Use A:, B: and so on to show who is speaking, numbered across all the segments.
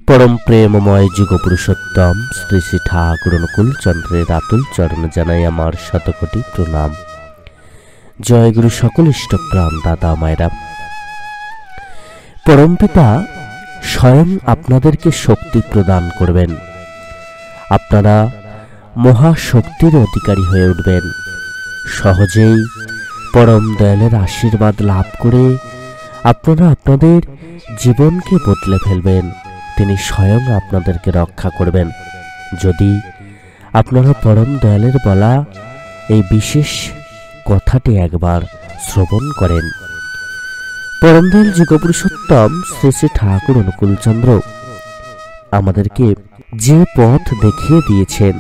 A: परम प्रेममय जुगपुरुषोत्तम श्री श्री ठाकुर अनुकूल चंद्रेर आतुल चरण जानाई आमार शतकोटी प्रणाम। जय गुरु सकल इष्टप्राण दादा मायरा। परमपिता स्वयं आपनादेरके शक्ति प्रदान करबेन, आपनारा महाशक्तिर अधिकारी हये उठबेन। सहजेई परम दयालेर आशीर्वाद लाभ करे आपनारा आपनादेर जीवनके बदले फेलबेन। তিনি স্বয়ং আপনাদেরকে রক্ষা করবেন যদি আপনারা পরম দয়ালের বলা এই বিশেষ কথাটি একবার শ্রবণ করেন। পরম দয়াল যুগপুরুষোত্তম শ্রী শ্রী ঠাকুর অনুকূল চন্দ্র আমাদেরকে যে পথ দেখিয়ে দিয়েছেন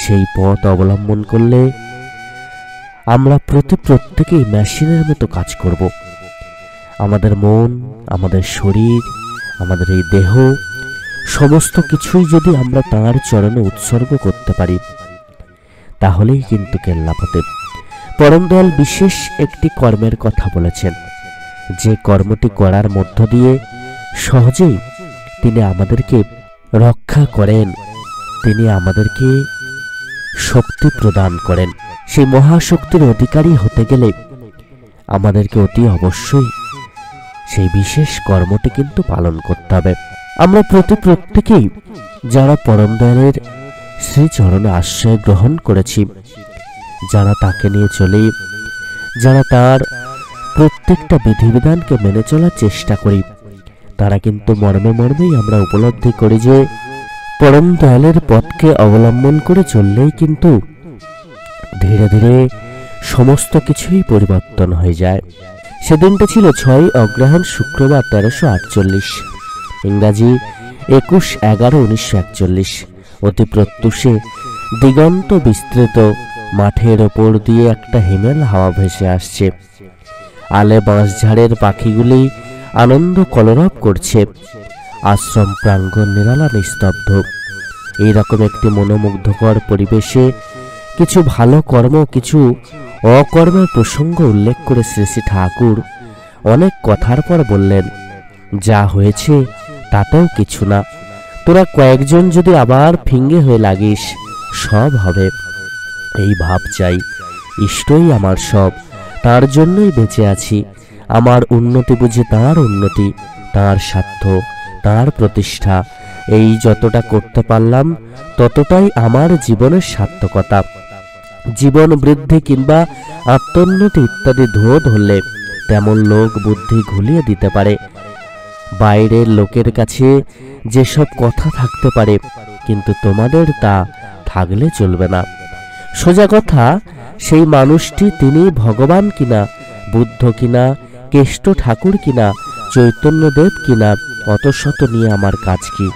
A: সেই পথ অবলম্বন করলে আমরা প্রত্যেকেই মেশিনের মতো কাজ করব। আমাদের মন, আমাদের শরীর, আমাদের এই দেহ সমস্ত কিছুই যদি আমরা তাঁর চরণে উৎসর্গ করতে পারি তাহলেই কিন্তু কেল্লাফতে। পরম দয়াল বিশেষ একটি কর্মের কথা বলেছেন, যে কর্মটি করার মধ্য দিয়ে সহজেই তিনি আমাদেরকে রক্ষা করেন, তিনি আমাদেরকে শক্তি প্রদান করেন। সেই মহাশক্তির অধিকারী হতে গেলে আমাদেরকে অতি অবশ্যই সেই বিশেষ কর্মটি কিন্তু পালন করতে হবে। আমরা প্রত্যেকেই যারা পরম দয়ালের শ্রীচরণে আশ্রয় গ্রহণ করেছি, যারা তাকে নিয়ে চলি, যারা তার প্রত্যেকটা বিধিবিধানকে মেনে চলার চেষ্টা করি, তারা কিন্তু মর্মেই আমরা উপলব্ধি করি যে পরম দয়ালের পথকে অবলম্বন করে চললেই কিন্তু ধীরে ধীরে সমস্ত কিছুই পরিবর্তন হয়ে যায়। সেদিনটা ছিল 6 অগ্রহায়ণ শুক্রবার 1348, ইংরাজি 21/11/1941। অতি প্রত্যুষে দিগন্ত বিস্তৃত মাঠের ওপর দিয়ে একটা হিমেল হাওয়া ভেসে আসছে। আলে বাঁশঝাড়ের পাখিগুলি আনন্দ কলরব করছে। আশ্রম প্রাঙ্গণ নিরালা নিস্তব্ধ। এইরকম একটি মনোমুগ্ধকর পরিবেশে কিছু ভালো কর্ম, কিছু অকর্মের প্রসঙ্গ উল্লেখ করে শ্রী শ্রী ঠাকুর অনেক কথার পর বললেন, যা হয়েছে তাতেও কিছু না, তোরা কয়েকজন যদি আবার ফিঙ্গে হয়ে লাগিস সব হবে। এই ভাব চাই, ইষ্টই আমার সব, তার জন্যই বেঁচে আছি। আমার উন্নতি বুঝে তাঁর উন্নতি, তাঁর স্বার্থ, তাঁর প্রতিষ্ঠা, এই যতটা করতে পারলাম ততটাই আমার জীবনের সার্থকতা। জীবন বৃদ্ধি কিংবা আত্মোন্নতি ইত্যাদি ধুয়ো ধরলে তেমন লোক বুদ্ধি ঘুলিয়ে দিতে পারে। বাইরের লোকের কাছে যেসব কথা থাকতে পারে কিন্তু তোমাদের তা থাকলে চলবে না। সোজা কথা, সেই মানুষটি তিনি ভগবান কিনা, বুদ্ধ কিনা, কেষ্ট ঠাকুর কিনা, চৈতন্যদেব কিনা, অত শত নিয়ে আমার কাজ কি?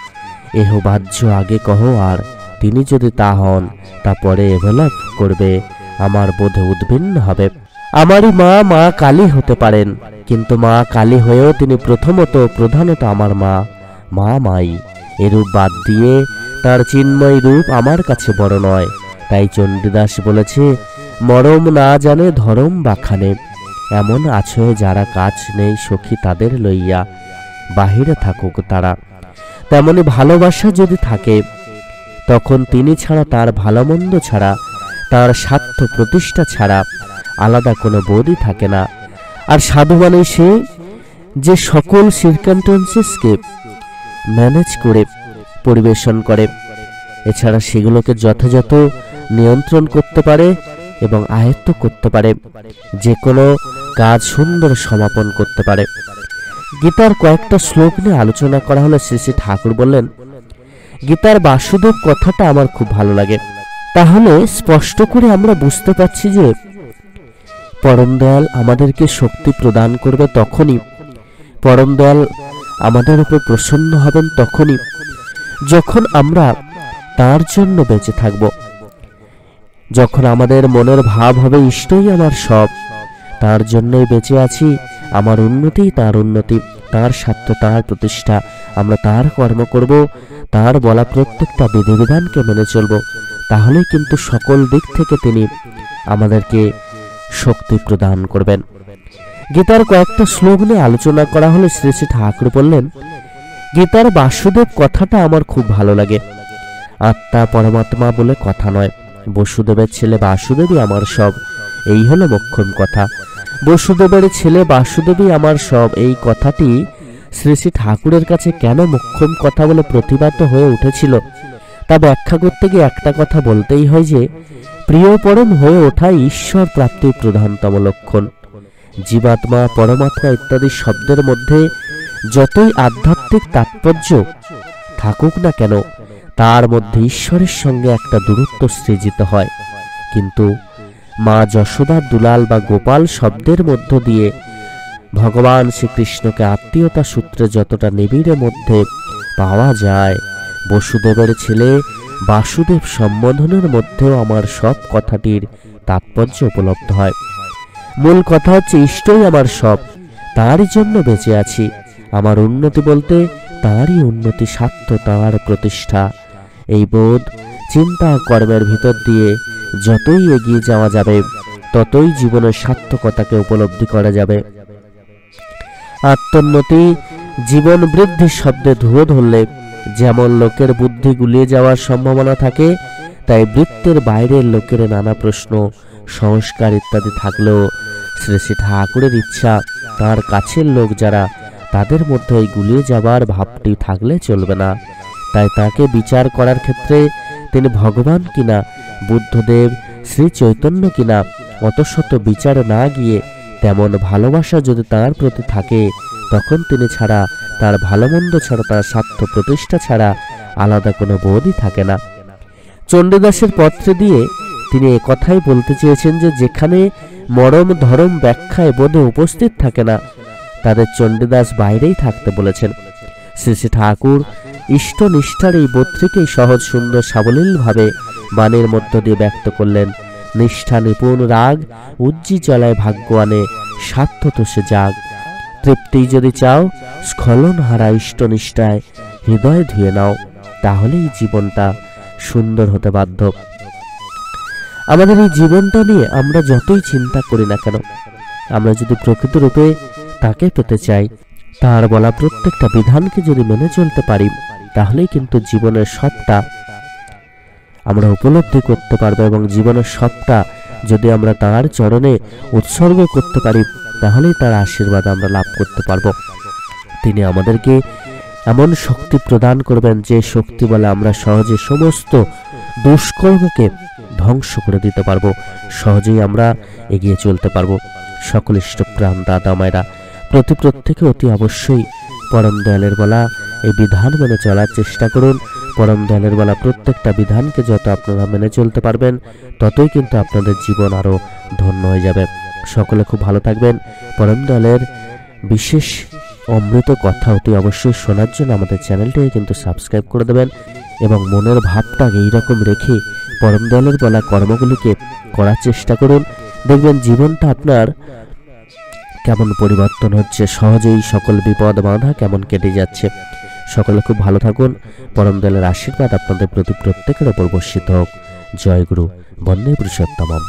A: এহ বাহ্য আগে কহ, আর তিনি যদি তা হন তা পরে এভেলপ করবে, আমার বোধে উদ্ভিন্ন হবে। আমারই মা কালী হতে পারেন, কিন্তু মা কালী হয়েও তিনি প্রধানত আমার মাই। এরূপ বাদ দিয়ে তার চিন্ময় রূপ আমার কাছে বড় নয়। তাই চণ্ডীদাস বলেছে, মরম না জানে ধরম বাখানে। এমন আছে যারা কাজ নেই সখী তাদের লইয়া, বাহিরে থাকুক তারা। তেমনি ভালোবাসা যদি থাকে তখন তিনি ছাড়া, তার ভালো মন্দ ছাড়া, তার স্বার্থ প্রতিষ্ঠা ছাড়া আলাদা কোনো বোধই থাকে না। আর সাধু মানে সে যে সকল সিরকামস্টেন্সেসকে ম্যানেজ করে পরিবেশন করে, এছাড়া সেগুলোকে যথাযথ নিয়ন্ত্রণ করতে পারে এবং আয়ত্ত করতে পারে, যে কোনো কাজ সুন্দর সমাপন করতে পারে। গীতার কয়েকটা শ্লোক নিয়ে আলোচনা করা হলে শ্রী শ্রী ঠাকুর বললেন, গীতার বাসুদেব কথাটা আমার খুব ভালো লাগে। তাহলে স্পষ্ট করে আমরা বুঝতে পারছি যে পরম দয়াল আমাদেরকে শক্তি প্রদান করবে তখনই, পরম দয়াল আমাদের উপর প্রসন্ন হবেন তখনই যখন আমরা তার জন্য বেঁচে থাকব, যখন আমাদের মনের ভাব হবে ইষ্টই আমার সব, তার জন্যই বেঁচে আছি, আমার উন্নতি তার উন্নতি, তার স্বার্থ তার প্রতিষ্ঠা, আমরা তার কর্ম করব, তার বলা প্রত্যেকটা বিধিবিধানকে মেনে চলব, তাহলেই কিন্তু সকল দিক থেকে তিনি আমাদেরকে শক্তি প্রদান করবেন। গীতার কয়েকটা শ্লোক নিয়ে আলোচনা করা হলে শ্রী শ্রী ঠাকুর বললেন, গীতার বাসুদেব কথাটা আমার খুব ভালো লাগে। আত্মা পরমাত্মা বলে কথা নয়, বসুদেবের ছেলে বাসুদেবই আমার সব, এই হলো মোক্ষম কথা। বসুদেবের ছেলে বাসুদেবই আমার সব, এই কথাটি শ্রী শ্রী ঠাকুরের কাছে কেন মোক্ষম কথা বলে প্রতিবাদ হয়ে উঠেছিল তা ব্যাখ্যা করতে গিয়ে একটা কথা বলতেই হয় যে প্রিয় পরম হয়ে ওঠাই ঈশ্বর প্রাপ্তির প্রধানতম লক্ষণ। জীবাত্মা, পরমাত্মা ইত্যাদি শব্দের মধ্যে যতই আধ্যাত্মিক তাৎপর্য থাকুক না কেন, তার মধ্যে ঈশ্বরের সঙ্গে একটা দূরত্ব সৃজিত হয়। কিন্তু মা যশোদার দুলাল বা গোপাল শব্দের মধ্য দিয়ে ভগবান শ্রীকৃষ্ণকে আত্মীয়তা সূত্রে যতটা নিবিড়ের মধ্যে পাওয়া যায়, বসুদেবের ছেলে বাসুদেব সম্বোধনের মধ্যেও আমার সব কথাটির তাৎপর্য উপলব্ধ হয়। মূল কথা হচ্ছে ইষ্টই আমার সব, তারই জন্য বেঁচে আছি। আমার উন্নতি বলতে তাঁরই উন্নতি, স্বার্থ তাঁর প্রতিষ্ঠা। এই বোধ, চিন্তা, কর্মের ভিতর দিয়ে যতই এগিয়ে যাওয়া যাবে ততই জীবনের সার্থকতাকে উপলব্ধি করা যাবে। আত্মোন্নতি, জীবন বৃদ্ধি শব্দে ধুয়ো ধরলে যেমন লোকের বুদ্ধি গুলিয়ে যাওয়ার সম্ভাবনা থাকে, তাই বৃত্তের বাইরের লোকের নানা প্রশ্ন, সংস্কার ইত্যাদি থাকলেও শ্রী শ্রী ঠাকুরের ইচ্ছা তার কাছের লোক যারা, তাদের মধ্যে এই গুলিয়ে যাবার ভাবটি থাকলে চলবে না। তাই তাকে বিচার করার ক্ষেত্রে তিনি ভগবান কিনা, বুদ্ধদেব, শ্রী চৈতন্য কিনা, অত শত বিচার না গিয়ে তেমন ভালোবাসা যদি তার প্রতি থাকে, তখন তিনি ছাড়া, তার ভালো মন্দ ছাড়া, তার স্বার্থ প্রতিষ্ঠা ছাড়া আলাদা কোনো বোধই থাকে না। চণ্ডীদাসের পত্রে দিয়ে তিনি একথাই বলতে চেয়েছেন যে যেখানে মরম ধরম ব্যাখ্যায় বোধে উপস্থিত থাকে না, তাদের চণ্ডীদাস বাইরেই থাকতে বলেছেন। শ্রী শ্রী ঠাকুর ইষ্টনিষ্ঠার এই বোধটিকেই সহজ, সুন্দর, সাবলীলভাবে বাণীর মধ্য দিয়ে ব্যক্ত করলেন। নিষ্ঠা নিপুণ রাগ উজ্জি চলায় ভাগ্য আনে, স্বার্থ তো সে জাগ। তৃপ্তি যদি চাও স্খলন হারা ইষ্টনিষ্ঠায় হৃদয় ধুয়ে নাও, তাহলেই জীবনটা সুন্দর হতে বাধ্য। আমাদের এই জীবনটা নিয়ে আমরা যতই চিন্তা করি না কেন, আমরা যদি প্রকৃত রূপে তাকে পেতে চাই, তার বলা প্রত্যেকটা বিধানকে যদি মেনে চলতে পারি, তাহলেই কিন্তু জীবনের সবটা আমরা উপলব্ধি করতে পারবো। এবং জীবনের সবটা যদি আমরা তার চরণে উৎসর্গ করতে পারি, তাহলেই তার আশীর্বাদ আমরা লাভ করতে পারবো। তিনি আমাদেরকে এমন শক্তি প্রদান করবেন যে শক্তি বলে আমরা সহজে সমস্ত দুষ্কর্মকে ধ্বংস করে দিতে পারবো, সহজেই আমরা এগিয়ে চলতে পারবো। সকল ইষ্টপ্রাণ দাদা মায়েরা, প্রত্যেকে অতি অবশ্যই পরম দয়ালের বলা এই বিধান মেনে চলার চেষ্টা করুন। পরম দয়ালের বলা প্রত্যেকটা বিধানকে যত আপনারা মেনে চলতে পারবেন, ততই কিন্তু আপনাদের জীবন আরো ধন্য হয়ে যাবে। সকলে খুব ভালো থাকবেন। পরম দয়ালের বিশেষ অমৃত কথা অতি অবশ্যই শোনার জন্য আমাদের চ্যানেলটিকে কিন্তু সাবস্ক্রাইব করে দেবেন এবং মনের ভাবটা এইরকম রেখে পরম দয়ালের বলা কর্মগুলিকে করার চেষ্টা করুন। দেখবেন জীবনটা আপনার কেমন পরিবর্তন হচ্ছে, সহজেই সকল বিপদ বাধা কেমন কেটে যাচ্ছে। সকলে খুব ভালো থাকুন। পরম দয়ালের আশীর্বাদ আপনাদের প্রতি প্রত্যেকের ওপর বর্ষিত হোক। জয় গুরু, বন্দে পুরুষোত্তমম।